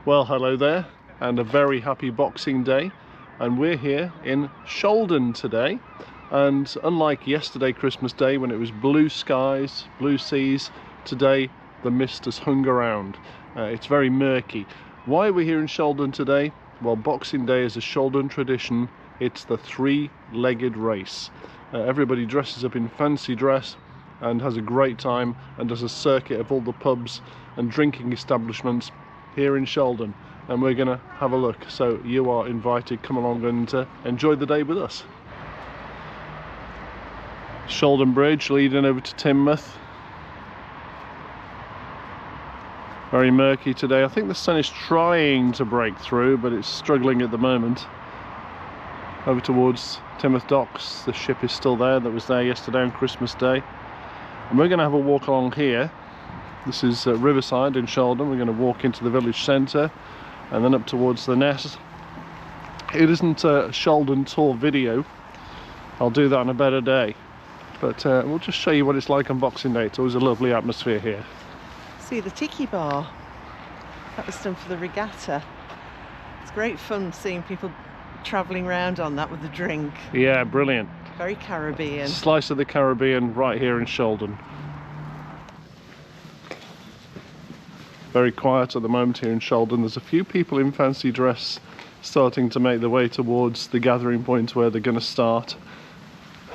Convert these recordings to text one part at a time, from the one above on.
Well, hello there, and a very happy Boxing Day. And we're here in Shaldon today. And unlike yesterday, Christmas Day, when it was blue skies, blue seas, today the mist has hung around. It's very murky. Why are we here in Shaldon today? Well, Boxing Day is a Shaldon tradition. It's the three-legged race. Everybody dresses up in fancy dress and has a great time and does a circuit of all the pubs and drinking establishments here in Shaldon, and we're gonna have a look. So you are invited, come along and enjoy the day with us. Shaldon Bridge leading over to Teignmouth. Very murky today. I think the sun is trying to break through, but it's struggling at the moment. Over towards Teignmouth Docks, the ship is still there that was there yesterday on Christmas Day, and we're gonna have a walk along here. This is Riverside in Shaldon. We're going to walk into the village centre and then up towards the Ness. It isn't a Shaldon tour video. I'll do that on a better day. But we'll just show you what it's like on Boxing Day. It's always a lovely atmosphere here. See the tiki bar. That was done for the regatta. It's great fun seeing people travelling around on that with a drink. Yeah, brilliant. Very Caribbean. Slice of the Caribbean right here in Shaldon. Very quiet at the moment here in Shaldon. There's a few people in fancy dress starting to make their way towards the gathering point where they're going to start,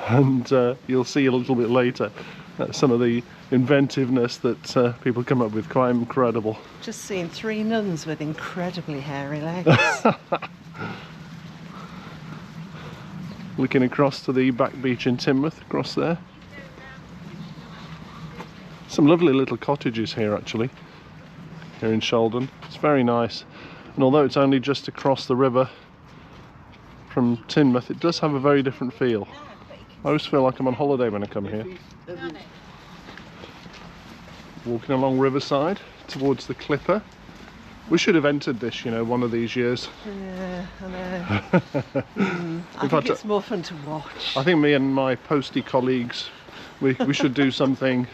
and you'll see a little bit later some of the inventiveness that people come up with. Quite incredible. Just seen 3 nuns with incredibly hairy legs. Looking across to the back beach in Teignmouth, across there. Some lovely little cottages here actually. Here in Shaldon. It's very nice, and although it's only just across the river from Teignmouth, it does have a very different feel. I always feel like I'm on holiday when I come here. Walking along Riverside towards the Clipper. We should have entered this, you know, one of these years. Yeah, I know. I think it's more fun to watch. I think me and my postie colleagues, we should do something.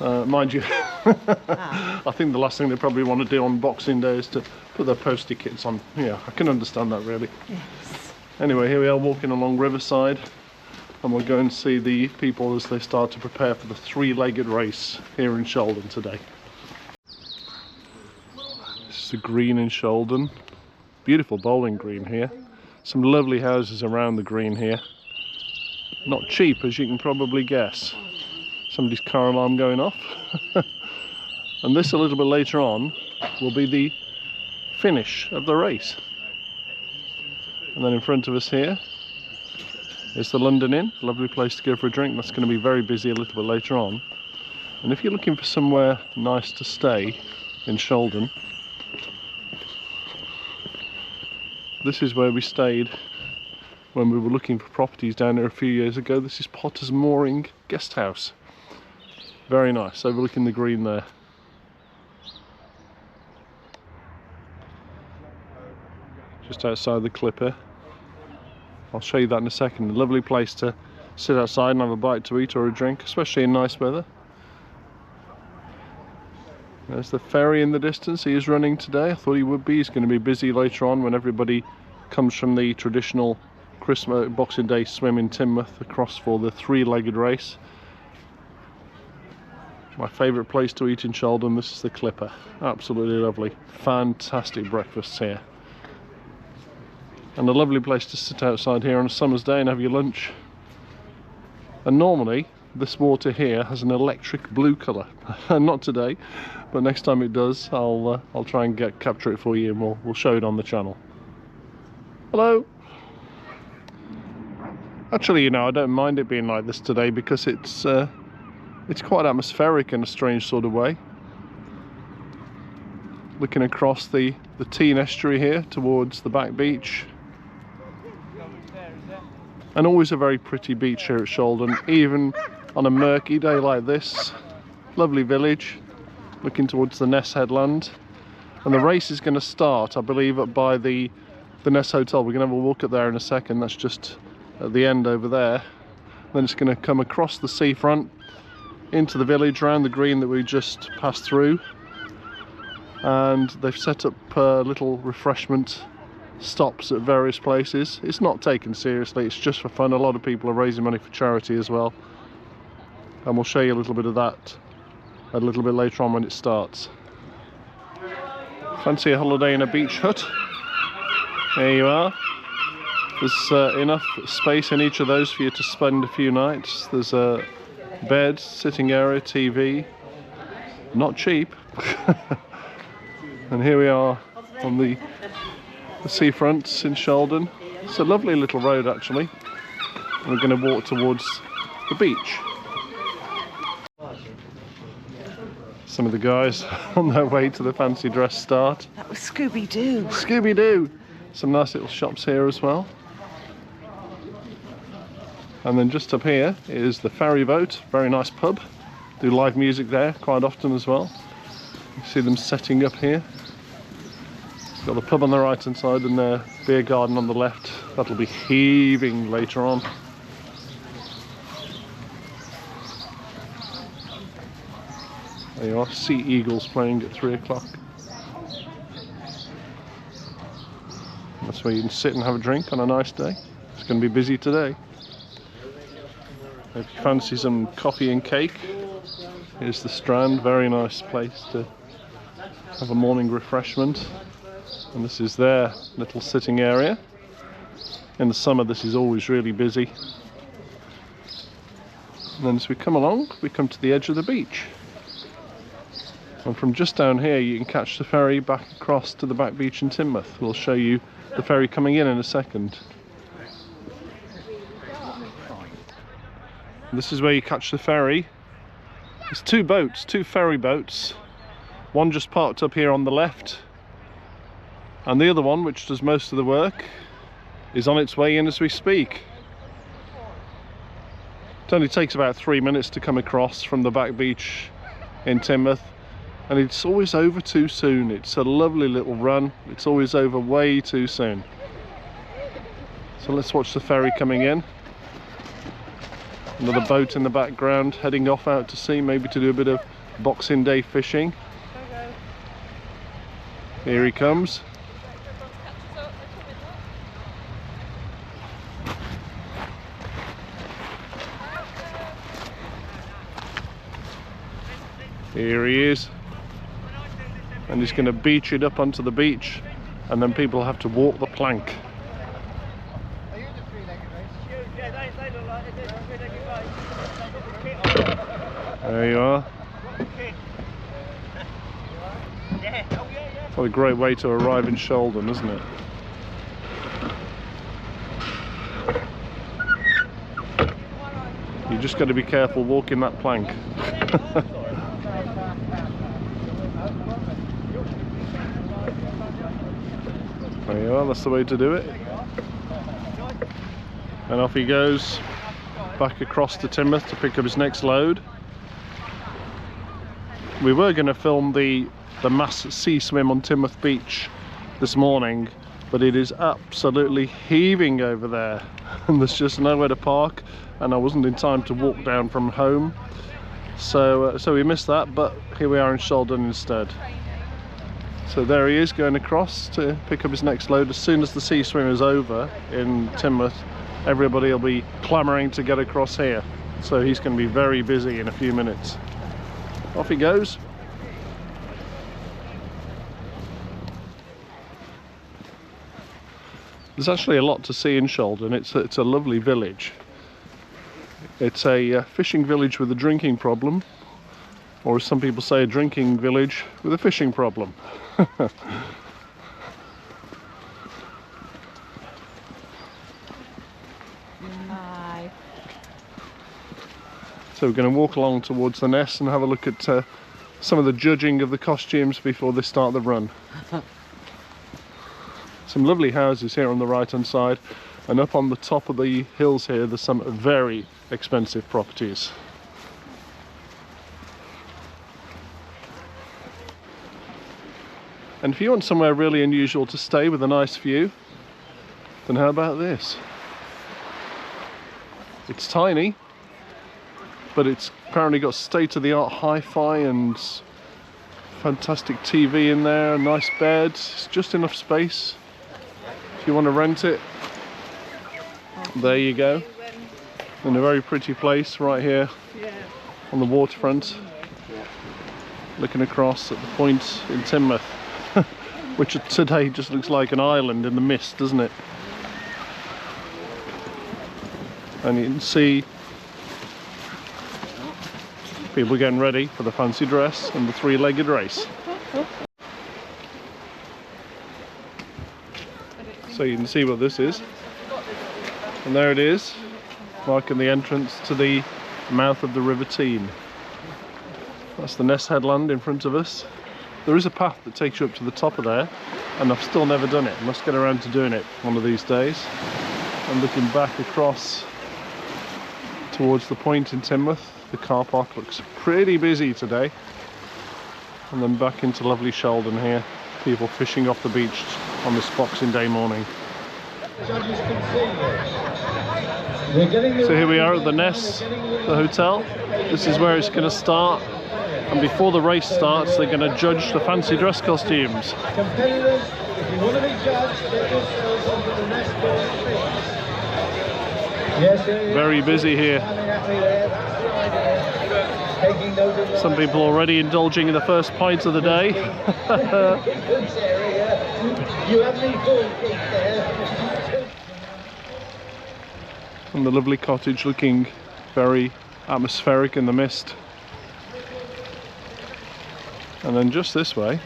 Mind you, I think the last thing they probably want to do on Boxing Day is to put their postie kits on. Yeah, I can understand that really. Yes. Anyway, here we are walking along Riverside, and we'll go and see the people as they start to prepare for the three-legged race here in Shaldon today. This is the green in Shaldon. Beautiful bowling green here. Some lovely houses around the green here. Not cheap, as you can probably guess. Somebody's car alarm going off. And this, a little bit later on, will be the finish of the race. And then in front of us here is the London Inn, a lovely place to go for a drink. That's going to be very busy a little bit later on. And if you're looking for somewhere nice to stay in Shaldon, this is where we stayed when we were looking for properties down there a few years ago. This is Potter's Mooring Guest House. Very nice, overlooking the green there. Just outside the Clipper. I'll show you that in a second. A lovely place to sit outside and have a bite to eat or a drink, especially in nice weather. There's the ferry in the distance. He is running today. I thought he would be. He's going to be busy later on when everybody comes from the traditional Christmas Boxing Day swim in Teignmouth across for the three-legged race. My favourite place to eat in Shaldon, this is the Clipper. Absolutely lovely. Fantastic breakfasts here. And a lovely place to sit outside here on a summer's day and have your lunch. And normally, this water here has an electric blue colour. Not today, but next time it does, I'll try and capture it for you, and we'll show it on the channel. Hello! Actually, you know, I don't mind it being like this today because it's quite atmospheric in a strange sort of way. Looking across the Teign estuary here towards the back beach. And always a very pretty beach here at Shaldon, even on a murky day like this. Lovely village, looking towards the Ness headland. And the race is going to start, I believe, up by the Ness Hotel. We're going to have a walk up there in a second. That's just at the end over there. Then it's going to come across the seafront into the village, around the green that we just passed through, and they've set up little refreshment stops at various places. It's not taken seriously, it's just for fun. A lot of people are raising money for charity as well, and we'll show you a little bit of that a little bit later on when it starts. Fancy a holiday in a beach hut? There you are. There's enough space in each of those for you to spend a few nights. There's a bed, sitting area, TV. Not cheap. And here we are on the seafront in Shaldon. It's a lovely little road actually. We're going to walk towards the beach. Some of the guys on their way to the fancy dress start. That was Scooby-Doo. Scooby-Doo! Some nice little shops here as well. And then just up here is the ferry boat, very nice pub. Do live music there quite often as well. You see them setting up here. Got the pub on the right hand side and the beer garden on the left. That'll be heaving later on. There you are, Sea Eagles playing at 3 o'clock. That's where you can sit and have a drink on a nice day. It's going to be busy today. If you fancy some coffee and cake, here's the Strand, very nice place to have a morning refreshment. And this is their little sitting area. In the summer this is always really busy. And then as we come along, we come to the edge of the beach. And from just down here you can catch the ferry back across to the back beach in Teignmouth. We'll show you the ferry coming in a second. This is where you catch the ferry. There's two boats, two ferry boats. One just parked up here on the left, and the other one, which does most of the work, is on its way in as we speak. It only takes about 3 minutes to come across from the back beach in Teignmouth, and it's always over too soon. It's a lovely little run. It's always over way too soon. So let's watch the ferry coming in. Another boat in the background heading off out to sea, maybe to do a bit of Boxing Day fishing. Here he comes. Here he is. And he's going to beach it up onto the beach, and then people have to walk the plank. There you are. What a great way to arrive in Shaldon, isn't it? You just got to be careful walking that plank. There you are, that's the way to do it. And off he goes back across to Teignmouth to pick up his next load. We were going to film the mass sea swim on Teignmouth Beach this morning, but it is absolutely heaving over there and there's just nowhere to park, and I wasn't in time to walk down from home, so we missed that, but here we are in Shaldon instead. So there he is going across to pick up his next load. As soon as the sea swim is over in Teignmouth, everybody will be clamouring to get across here, so he's going to be very busy in a few minutes. Off he goes. There's actually a lot to see in Shaldon. It's a lovely village. It's a fishing village with a drinking problem, or as some people say, a drinking village with a fishing problem. Hi. So we're going to walk along towards the nest and have a look at some of the judging of the costumes before they start the run. Some lovely houses here on the right hand side, and up on the top of the hills here there's some very expensive properties. And if you want somewhere really unusual to stay with a nice view, then how about this? It's tiny, but it's apparently got state-of-the-art hi-fi and fantastic TV in there, a nice bed. It's just enough space if you want to rent it. There you go. In a very pretty place right here on the waterfront, looking across at the point in Teignmouth, which today just looks like an island in the mist, doesn't it? And you can see people getting ready for the fancy dress and the three-legged race. So you can see what this is. And there it is, marking the entrance to the mouth of the River Teign. That's the Ness headland in front of us. There is a path that takes you up to the top of there, and I've still never done it. I must get around to doing it one of these days. And looking back across towards the point in Teignmouth, the car park looks pretty busy today. And then back into lovely Shaldon here, people fishing off the beach on this Boxing Day morning. So here we are at the Ness, the hotel. This is where it's going to start, and before the race starts they're going to judge the fancy dress costumes. Competitors, if you want to be judged, get yourselves onto the Ness course. Very busy here. Some people already indulging in the first pint of the day. And the lovely cottage looking very atmospheric in the mist. And then just this way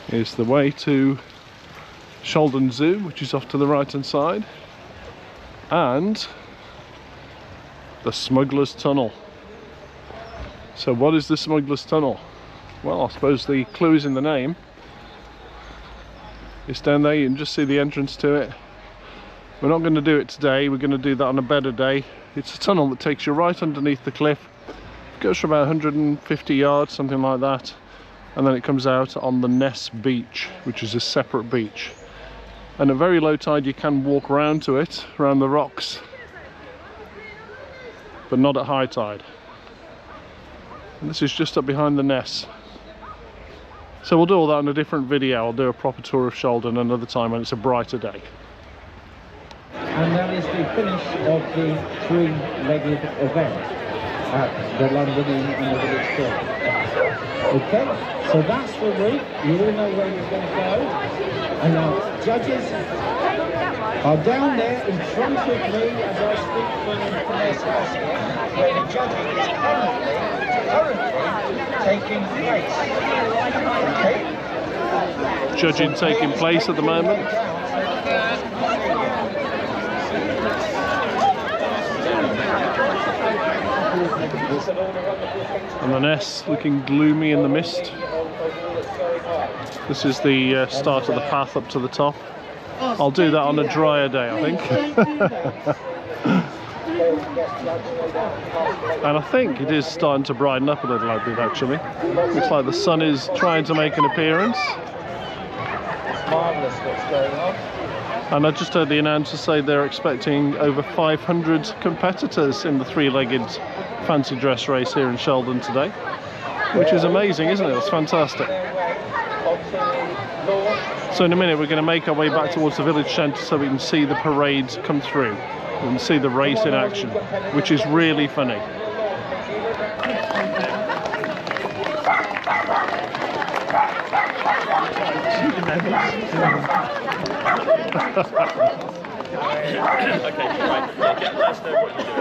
is the way to Shaldon Zoo, which is off to the right hand side, and the Smuggler's Tunnel. So what is the Smuggler's Tunnel? Well, I suppose the clue is in the name. It's down there, you can just see the entrance to it. We're not going to do it today, we're going to do that on a better day. It's a tunnel that takes you right underneath the cliff. It goes for about 150 yards, something like that. And then it comes out on the Ness beach, which is a separate beach. And at very low tide you can walk around to it, around the rocks. But not at high tide. And this is just up behind the Ness. So we'll do all that in a different video. I'll do a proper tour of Shaldon another time when it's a brighter day. And that is the finish of the three-legged event at the London Inn and the Village Club. Okay, so that's the route. You all know where you're going to go. And our judges are down there in front of me as I speak from the Ness House here, where the judging is currently taking place. Okay? Judging taking place at the moment. And the Ness looking gloomy in the mist. This is the start of the path up to the top. I'll do that on a drier day, I think. And I think it is starting to brighten up a little bit actually. Looks like the sun is trying to make an appearance. Marvellous what's going on. And I just heard the announcer say they're expecting over 500 competitors in the three-legged fancy dress race here in Shaldon today. Which is amazing, isn't it? It's fantastic. So in a minute we're going to make our way back towards the village centre so we can see the parade come through. We can see the race in action, which is really funny. Okay, right. Yeah, let us know what you're doing.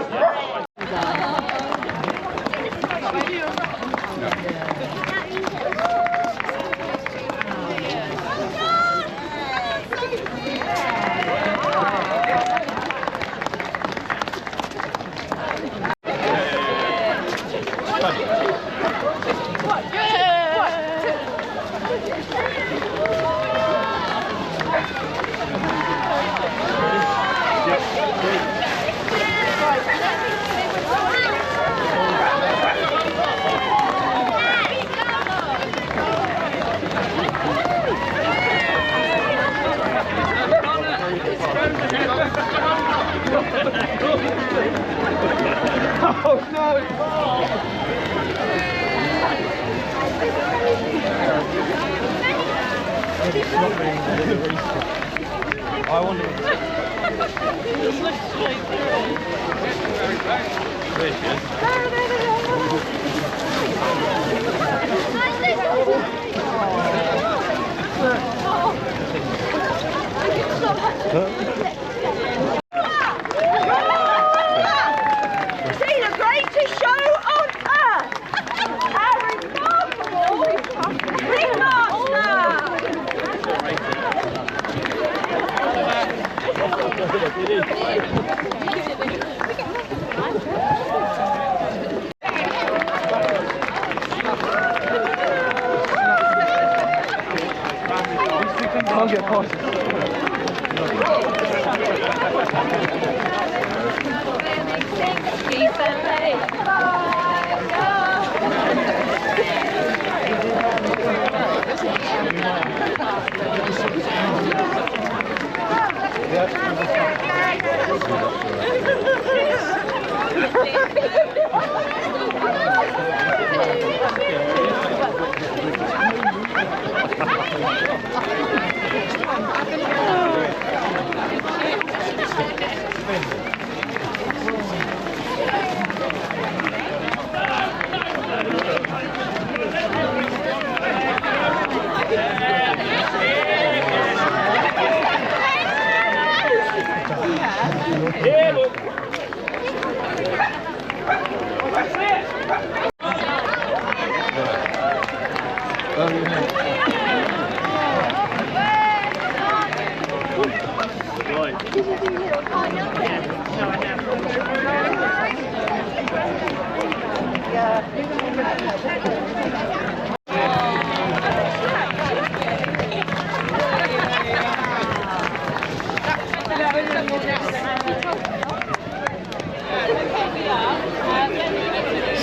Oh no! I wonder. Just look straight through. There she is. See the greatest show on earth! Our remarkable Can't get past it.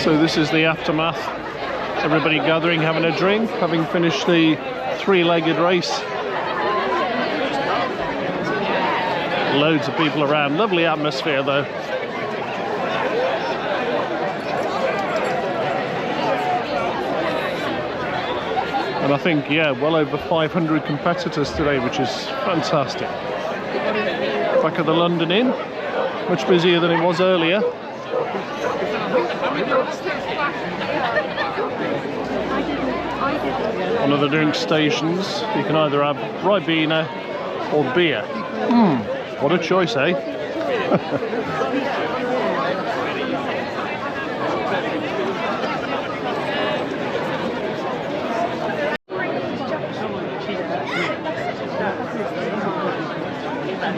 So this is the aftermath. Everybody gathering, having a drink, having finished the three-legged race. Loads of people around. Lovely atmosphere though. And I think, yeah, well over 500 competitors today, which is fantastic. Back at the London Inn, much busier than it was earlier. One of the drink stations, you can either have Ribena or beer. What a choice, eh?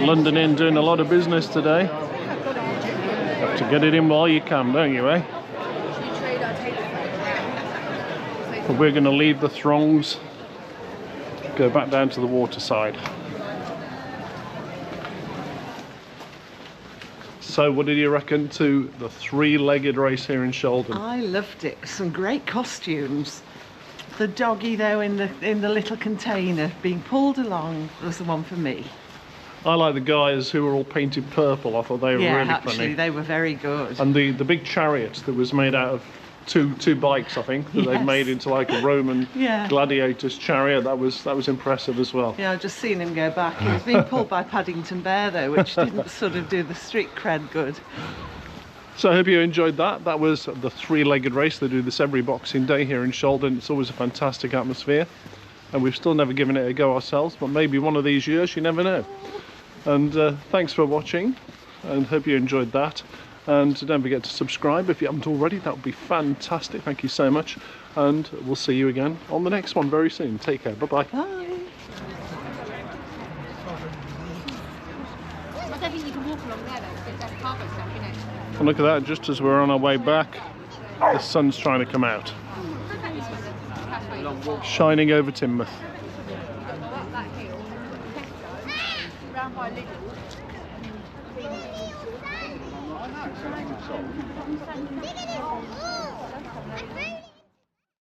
London Inn doing a lot of business today. Have to get it in while you can, don't you, eh? But we're going to leave the throngs, go back down to the waterside. So what did you reckon to the three-legged race here in Shaldon? I loved it. Some great costumes. The doggy though in the little container being pulled along was the one for me. I like the guys who were all painted purple. I thought they were really actually, funny. they were very good. And the big chariot that was made out of two bikes, I think, that they've made into like a Roman gladiator's chariot. That was impressive as well. Yeah, I've just seen him go back. He was being pulled by Paddington Bear though, which didn't sort of do the street cred good. So I hope you enjoyed that. That was the three-legged race. They do this every Boxing Day here in Shaldon. It's always a fantastic atmosphere. And we've still never given it a go ourselves, but maybe one of these years, you never know. And thanks for watching, and hope you enjoyed that. And don't forget to subscribe if you haven't already. That would be fantastic. Thank you so much. And we'll see you again on the next one very soon. Take care. Bye-bye. Bye. I don't think you can walk along there though, because that's cargo stuff, you know. And look at that, just as we're on our way back, the sun's trying to come out. Shining over Teignmouth. That hill, round by Lidl.